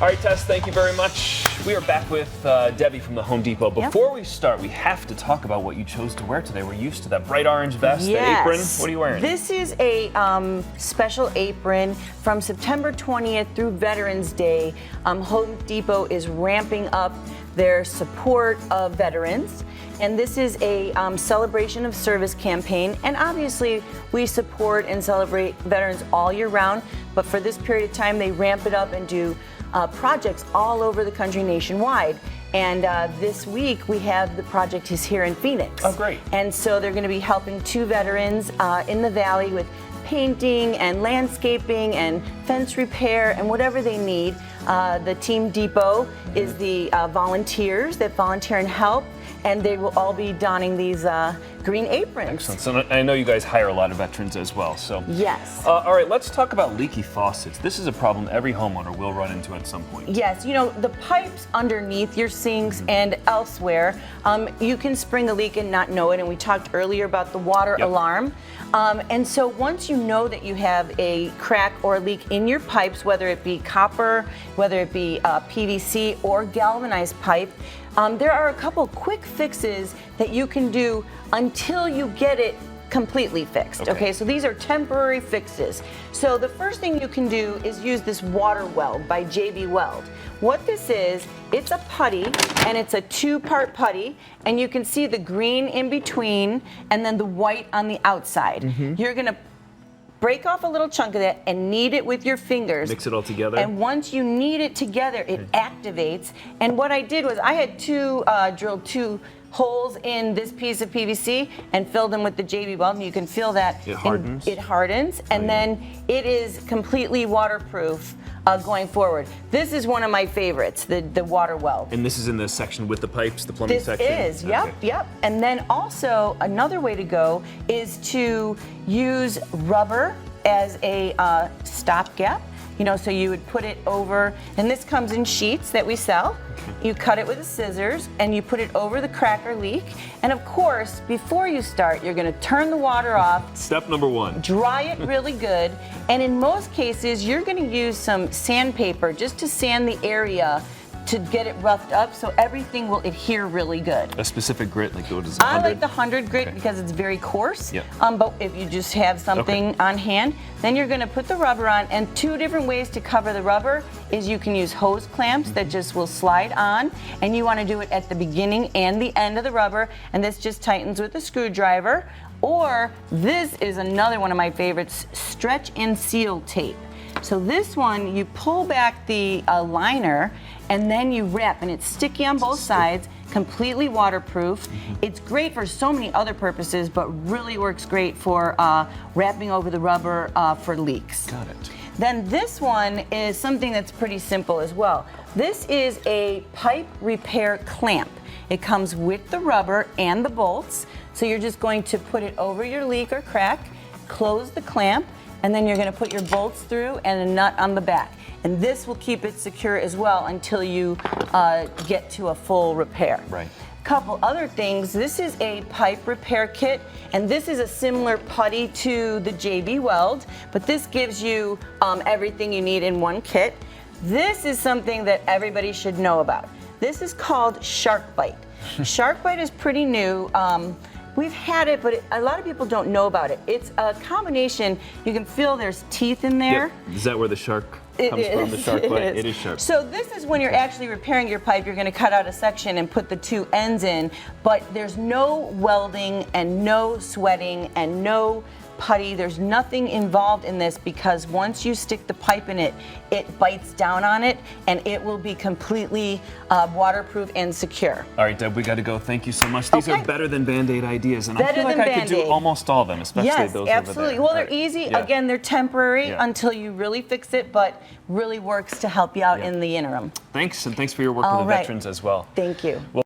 All right, Tess, thank you very much. We are back with Debbie from the Home Depot. Before we start, we have to talk about what you chose to wear today. We're used to that bright orange vest, the apron. What are you wearing? This is a special apron from September 20th through Veterans Day. Home Depot is ramping up their support of veterans. And this is a celebration of service campaign. And obviously, we support and celebrate veterans all year round. But for this period of time, they ramp it up and do projects all over the country nationwide. And this week we have the project is here in Phoenix. Oh, great. And so they're going to be helping 2 veterans in the Valley with painting and landscaping and fence repair and whatever they need. The Team Depot is the volunteers that volunteer and help, and they will all be donning these green aprons. Excellent. So I know you guys hire a lot of veterans as well. So yes. All right, let's talk about leaky faucets. This is a problem every homeowner will run into at some point. Yes, you know, the pipes underneath your sinks and elsewhere, you can spring a leak and not know it. And we talked earlier about the water alarm. And so once you know that you have a crack or a leak in your pipes, whether it be copper, whether it be PVC or galvanized pipe, there are a couple quick fixes that you can do until you get it completely fixed. Okay, so these are temporary fixes. So the first thing you can do is use this water weld by JB Weld. What this is, it's a putty, and it's a 2-part putty, and you can see the green in between and then the white on the outside. You're gonna break off a little chunk of that and knead it with your fingers. Mix it all together. And once you knead it together, it activates. And what I did was I had drilled 2 holes in this piece of PVC and filled them with the JB Weld, and you can feel that it hardens. It hardens, and then it is completely waterproof going forward. This is one of my favorites, the water weld. And this is in the section with the pipes, the plumbing section? This is, yep. And then also another way to go is to use rubber as a stopgap. You know, so you would put it over, and this comes in sheets that we sell. You cut it with the scissors and you put it over the crack or leak. And of course, before you start, you're gonna turn the water off. Step number 1. Dry it really good. And in most cases, you're gonna use some sandpaper just to sand the area to get it roughed up so everything will adhere really good. A specific grit, like what is it, 100? I like the 100 grit because it's very coarse. Yep. But if you just have something on hand, then you're gonna put the rubber on. And 2 different ways to cover the rubber is you can use hose clamps that just will slide on, and you wanna do it at the beginning and the end of the rubber, and this just tightens with a screwdriver. Or this is another one of my favorites, stretch and seal tape. So this one, you pull back the liner and then you wrap, and it's sticky on both sides, completely waterproof. It's great for so many other purposes, but really works great for wrapping over the rubber for leaks. Got it. Then this one is something that's pretty simple as well. This is a pipe repair clamp. It comes with the rubber and the bolts. So you're just going to put it over your leak or crack, close the clamp, and then you're going to put your bolts through and a nut on the back. And this will keep it secure as well until you get to a full repair. Right. Couple other things, this is a pipe repair kit, and this is a similar putty to the JB Weld, but this gives you everything you need in one kit. This is something that everybody should know about. This is called Shark Bite. Shark Bite is pretty new. We've had it, but a lot of people don't know about it. It's a combination. You can feel there's teeth in there. Yep. Is that where the shark comes from, the shark bite? It is sharp. So this is when you're actually repairing your pipe. You're going to cut out a section and put the 2 ends in, but there's no welding and no sweating and no putty. There's nothing involved in this because once you stick the pipe in it, it bites down on it and it will be completely waterproof and secure. All right, Deb, we got to go. Thank you so much. These are better than Band-Aid ideas, and I feel like I could do almost all of them, especially those over there. Yes, absolutely. Well, they're easy. Again, they're temporary until you really fix it, but really works to help you out in the interim. Thanks, and thanks for your work with the veterans as well. Thank you.